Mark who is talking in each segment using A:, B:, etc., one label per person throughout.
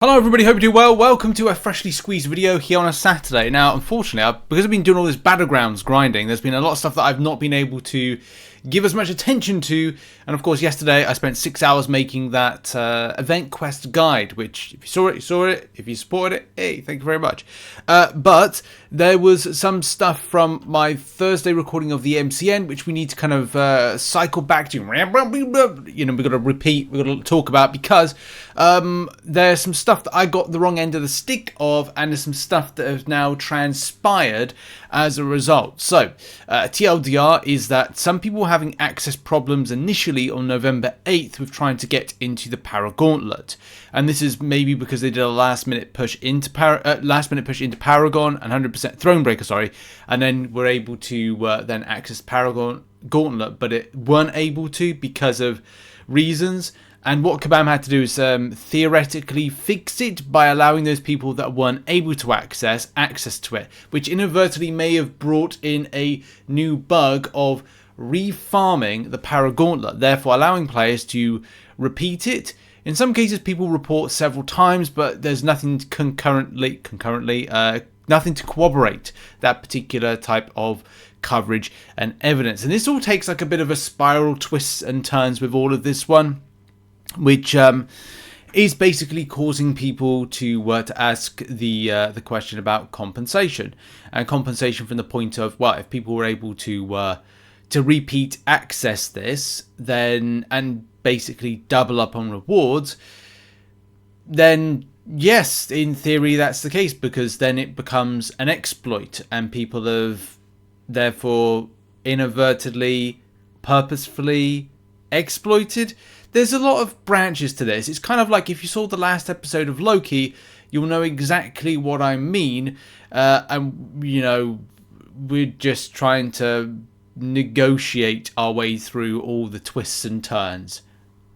A: Hello everybody, hope you do well. Welcome to a freshly squeezed video here on a Saturday. Now, unfortunately, because I've been doing all this Battlegrounds grinding, there's been a lot of stuff that I've not been able to give as much attention to. And of course, yesterday I spent 6 hours making that event quest guide, which if you saw it, you saw it. If you supported it, hey, thank you very much. But there was some stuff from my Thursday recording of the MCN, which we need to kind of cycle back to. You know, we've got to repeat, we've got to talk about, because there's some stuff that I got the wrong end of the stick of, and there's some stuff that has now transpired as a result. So, TLDR is that some people were having access problems initially on November 8th with trying to get into the Paragon Gauntlet, and this is maybe because they did a last-minute push into Paragon and 100% Thronebreaker, sorry, and then were able to then access Paragon Gauntlet, but it weren't able to because of reasons. And what Kabam had to do is theoretically fix it by allowing those people that weren't able to access to it, which inadvertently may have brought in a new bug of refarming the Paragon Gauntlet, therefore allowing players to repeat it. In some cases, people report several times, but there's nothing nothing to corroborate that particular type of coverage and evidence. And this all takes like a bit of a spiral twists and turns with all of this one, which is basically causing people to ask the question about compensation, and compensation from the point of, well, if people were able to repeat access this, then, and basically double up on rewards, then yes, in theory that's the case, because then it becomes an exploit, and people have therefore inadvertently, purposefully exploited. There's a lot of branches to this. It's kind of like, if you saw the last episode of Loki, you'll know exactly what I mean. And, you know, we're just trying to negotiate our way through all the twists and turns.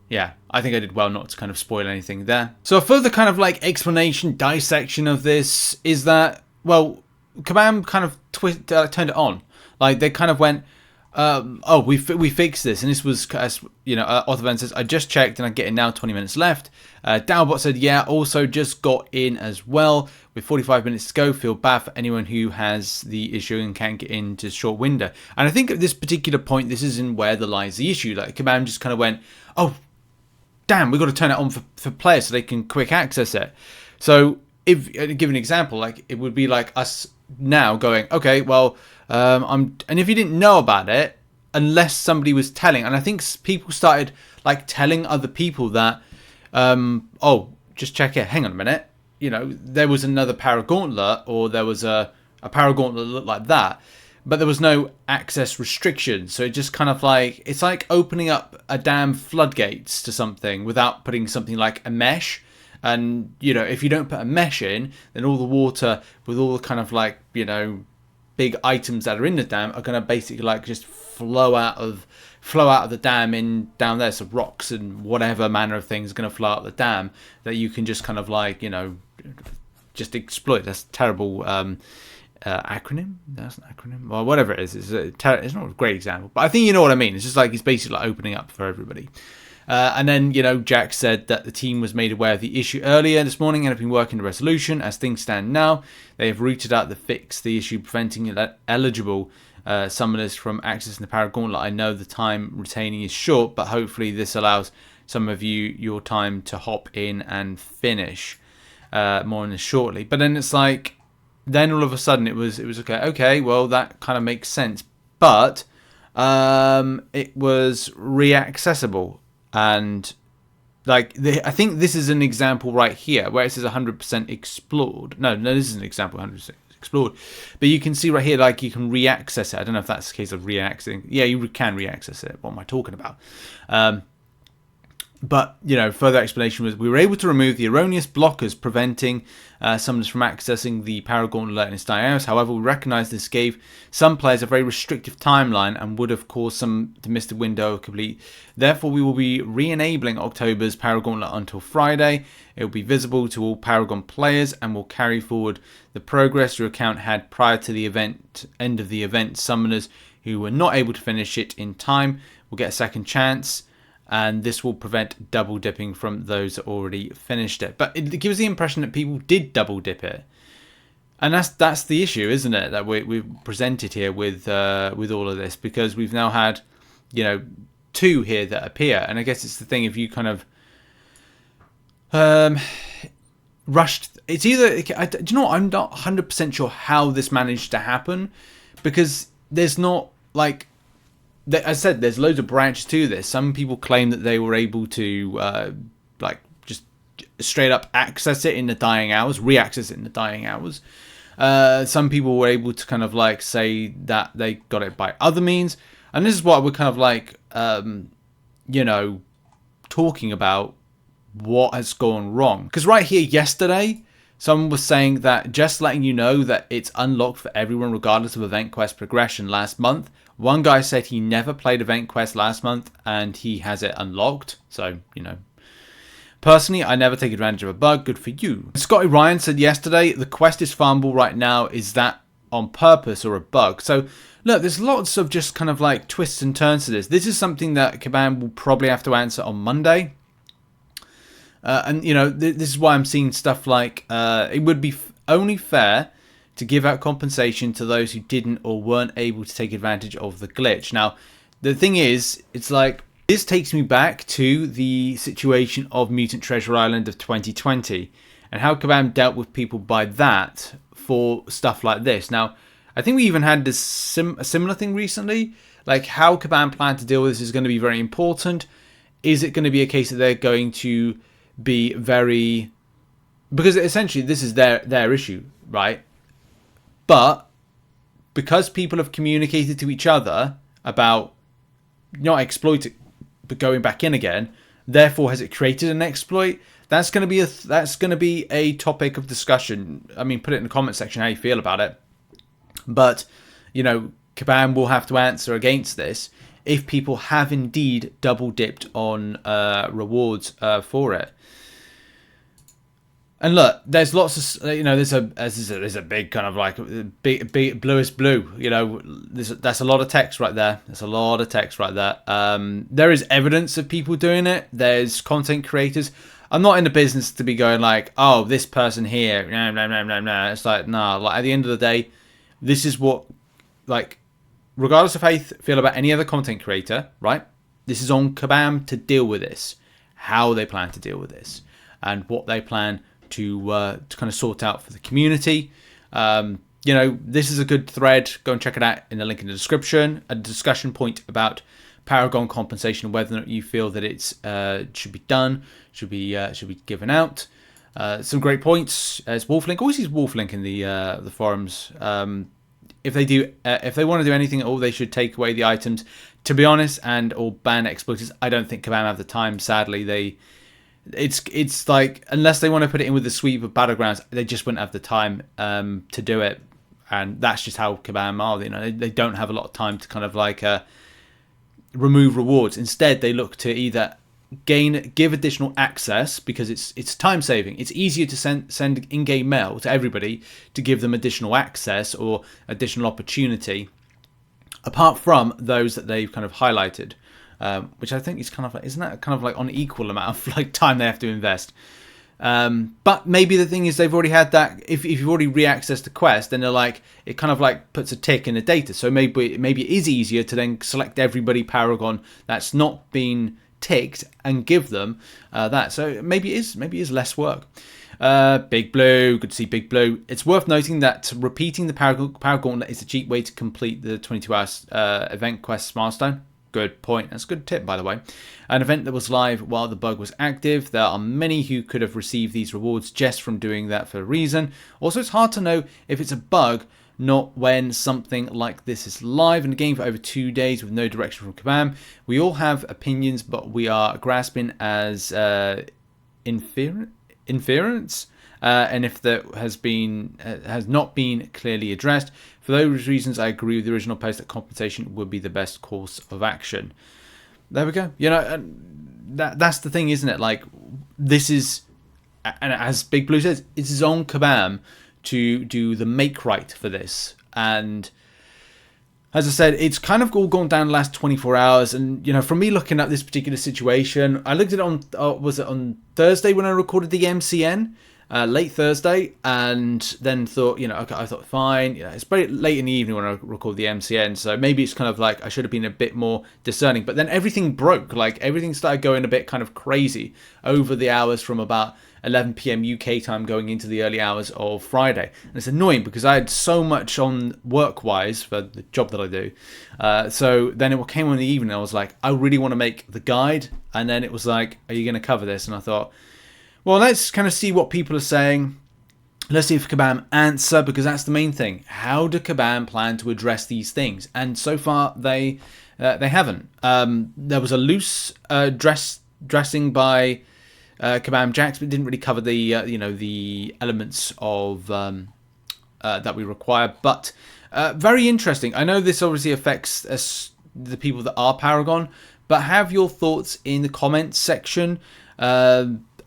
A: Yeah, I think I did well not to kind of spoil anything there. So a further kind of like explanation, dissection of this is that, well, Kabam kind of turned it on. Like, they kind of went, oh, we fixed this, and this was, you know, Othervan says, I just checked and I get in now, 20 minutes left. Dalbot said, yeah, also just got in as well with 45 minutes to go. Feel bad for anyone who has the issue and can't get into short window. And I think at this particular point, this isn't where lies the issue. Like, Kabam just kind of went, oh, damn, we've got to turn it on for players so they can quick access it. So if give an example, like, it would be like us now going, okay, well, and if you didn't know about it, unless somebody was telling, and I think people started like telling other people that, oh, just check it, hang on a minute, you know, there was another Paragon Gauntlet, or there was a Paragon Gauntlet that looked like that, but there was no access restrictions. So it just kind of like, it's like opening up a damn floodgates to something without putting something like a mesh. And, you know, if you don't put a mesh in, then all the water with all the kind of like, you know, big items that are in the dam are going to basically like just flow out of the dam in down there. So rocks and whatever manner of things are going to flow out of the dam that you can just kind of like, you know, just exploit. That's a terrible acronym. That's an acronym, or whatever it is. It's not a great example, but I think you know what I mean. It's just like, it's basically like opening up for everybody. And then, you know, Jack said that the team was made aware of the issue earlier this morning and have been working the resolution. As things stand now, they have rooted out the issue preventing eligible summoners from accessing the Paragon Gauntlet. I know the time retaining is short, but hopefully this allows some of you your time to hop in and finish. More on this shortly. But then it's like, then all of a sudden it was okay, well, that kind of makes sense. But it was reaccessible. And like, I think this is an example right here where it says 100% explored. No, this is an example 100% explored. But you can see right here, like, you can re-access it. I don't know if that's the case of re-accessing. Yeah, you can re-access it. What am I talking about? But, you know, further explanation was, we were able to remove the erroneous blockers preventing summoners from accessing the Paragon Gauntlet in its diagonals. However, we recognise this gave some players a very restrictive timeline and would have caused some to miss the window complete. Therefore, we will be re-enabling October's Paragon Gauntlet until Friday. It will be visible to all Paragon players and will carry forward the progress your account had prior to the end of the event. Summoners who were not able to finish it in time will get a second chance. and this will prevent double dipping from those that already finished it. But it gives the impression that people did double dip it, and that's the issue, isn't it? That we've presented here with all of this, because we've now had, you know, 2 here that appear, and I guess it's the thing, if you kind of rushed, it's either, do you know what, I'm not 100% sure how this managed to happen, because there's not, like, as I said, there's loads of branches to this. Some people claim that they were able to like just straight up access it in the dying hours, re-access it in the dying hours. Some people were able to kind of like say that they got it by other means, and this is what we're kind of like you know, talking about what has gone wrong. Because right here yesterday, someone was saying that just letting you know that it's unlocked for everyone regardless of event quest progression last month. One guy said he never played event quest last month and he has it unlocked. So, you know, personally, I never take advantage of a bug. Good for you. Scotty Ryan said yesterday, the quest is farmable right now. Is that on purpose or a bug? So, look, there's lots of just kind of like twists and turns to this. This is something that Kabam will probably have to answer on Monday. And, you know, this is why I'm seeing stuff like it would be only fair to give out compensation to those who didn't or weren't able to take advantage of the glitch. Now, the thing is, it's like, this takes me back to the situation of Mutant Treasure Island of 2020 and how Kabam dealt with people by that for stuff like this. Now, I think we even had this a similar thing recently. Like, how Kabam plan to deal with this is going to be very important. Is it going to be a case that they're going to be very... Because essentially this is their issue, right? But because people have communicated to each other about not exploiting, but going back in again, therefore has it created an exploit? That's going to be a topic of discussion. I mean, put it in the comment section how you feel about it. But, you know, Kabam will have to answer against this if people have indeed double dipped on rewards for it. And look, there's lots of, you know, there's a big kind of like big bluest blue. You know, that's a lot of text right there. There's a lot of text right there. There is evidence of people doing it. There's content creators. I'm not in the business to be going like, oh, this person here, nah. It's like, nah. Like, at the end of the day, this is what, like, regardless of how you feel about any other content creator, right? This is on Kabam to deal with this, how they plan to deal with this, and what they plan to kind of sort out for the community. You know, this is a good thread. Go and check it out in the link in the description. A discussion point about Paragon compensation, whether or not you feel that it's should be done, should be given out. Some great points. It's Wolflink. Always use Wolflink in the forums. If they want to do anything at all, they should take away the items. To be honest, or ban exploiters. I don't think Kabam have the time. Sadly, it's like, unless they want to put it in with the sweep of Battlegrounds, they just wouldn't have the time to do it. And that's just how Kabam are. You know, they don't have a lot of time to kind of like remove rewards. Instead, they look to either give additional access, because it's time saving. It's easier to send in-game mail to everybody to give them additional access or additional opportunity, apart from those that they've kind of highlighted, which I think is kind of like, isn't that kind of like on equal amount of like time they have to invest? But maybe the thing is they've already had that. If you've already re-accessed the quest, then they're like, it kind of like puts a tick in the data. So maybe it is easier to then select everybody Paragon that's not been ticked and give them that. So maybe it is less work. Big Blue, good to see Big Blue. It's worth noting that repeating the Paragon Gauntlet is a cheap way to complete the 22 hours event quest milestone. Good point. That's a good tip, by the way. An event that was live while the bug was active. There are many who could have received these rewards just from doing that for a reason. Also, it's hard to know if it's a bug, not when something like this is live in the game for over 2 days with no direction from Kabam. We all have opinions, but we are grasping as inference. And if that has not been clearly addressed, for those reasons, I agree with the original post that compensation would be the best course of action. There we go. You know, that's the thing, isn't it? Like, this is, and as Big Blue says, it is on Kabam to do the make right for this. And as I said, it's kind of all gone down the last 24 hours. And, you know, from me looking at this particular situation, I looked at it on, was it on Thursday when I recorded the MCN? Late Thursday, and then thought, you know, okay, I thought, fine, you know, it's very late in the evening when I record the MCN, so maybe it's kind of like I should have been a bit more discerning. But then everything broke, like everything started going a bit kind of crazy over the hours from about 11 p.m. UK time going into the early hours of Friday. And it's annoying because I had so much on work-wise for the job that I do. So then it came on in the evening, I was like, I really want to make the guide. And then it was like, are you going to cover this? And I thought, well, let's kind of see what people are saying. Let's see if Kabam answer, because that's the main thing. How do Kabam plan to address these things? And so far, they haven't. There was a loose dressing by Kabam Jax, but it didn't really cover the you know, the elements of that we require. But very interesting. I know this obviously affects the people that are Paragon, but have your thoughts in the comments section.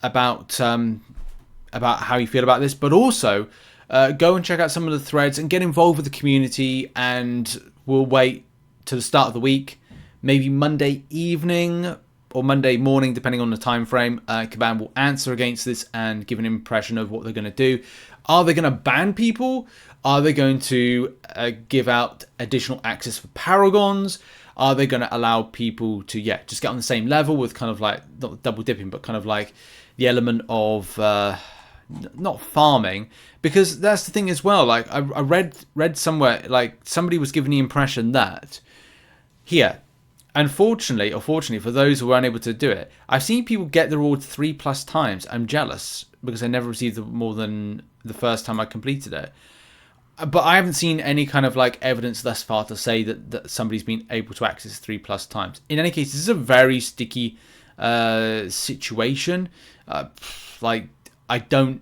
A: About how you feel about this, but also go and check out some of the threads and get involved with the community. And we'll wait to the start of the week, maybe Monday evening or Monday morning, depending on the time frame. Kabam will answer against this and give an impression of what they're going to do. Are they going to ban people? Are they going to give out additional access for Paragons? Are they going to allow people to, just get on the same level with kind of like, not double dipping, but kind of like the element of not farming? Because that's the thing as well. Like I read somewhere, like somebody was giving the impression that here, unfortunately or fortunately for those who are unable to do it, I've seen people get the reward 3+ times. I'm jealous because I never received more than the first time I completed it. But I haven't seen any kind of like evidence thus far to say that somebody's been able to access 3+ times. In any case, this is a very sticky situation. Like I don't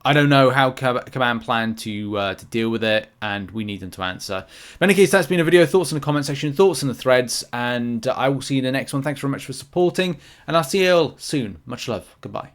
A: know how Kabam plan to deal with it, and we need them to answer. But in any case, that's been a video. Thoughts in the comment section, thoughts in the threads, and I will see you in the next one. Thanks very much for supporting, and I'll see you all soon. Much love. Goodbye.